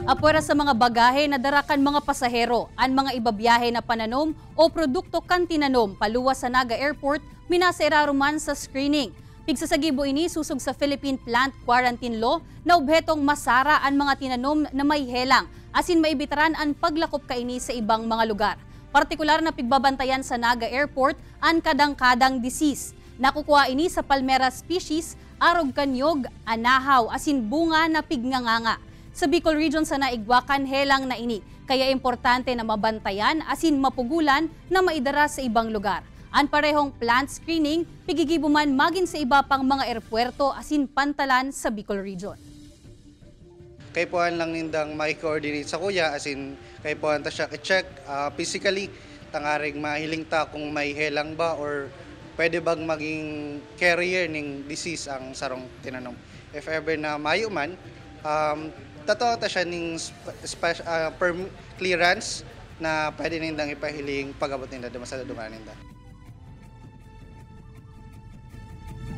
Apwera sa mga bagahe na darakan mga pasahero, ang mga ibabiyahe na pananom o produkto kan tinanom paluwas sa Naga Airport, minaseraruman sa screening. Pigsasagibo ini susog sa Philippine Plant Quarantine Law na obhetong masara ang mga tinanom na may helang, asin maibitaran ang paglakop kaini sa ibang mga lugar. Partikular na pigbabantayan sa Naga Airport ang kadang-kadang disease. Nakukuha ini sa Palmera species, arog kanyog, anahaw, asin bunga na pignganganga. Sa Bicol Region sa naigwakan helang na ini, kaya importante na mabantayan asin mapugulan na maidara sa ibang lugar. Ang parehong plant screening, pigigibuman magin sa iba pang mga airpuerto asin pantalan sa Bicol Region. Kay puan lang nindang mai-coordinate sa kuya, asin kay puan ta siya i-check physically, tangaring mahiling ta kung may helang ba or pwede bang maging carrier ng disease ang sarong tinanom. If ever na mayo man, totoo ta siya ng clearance na pwede nindang ipahiling pag-abot ninda sa dumaan ninda.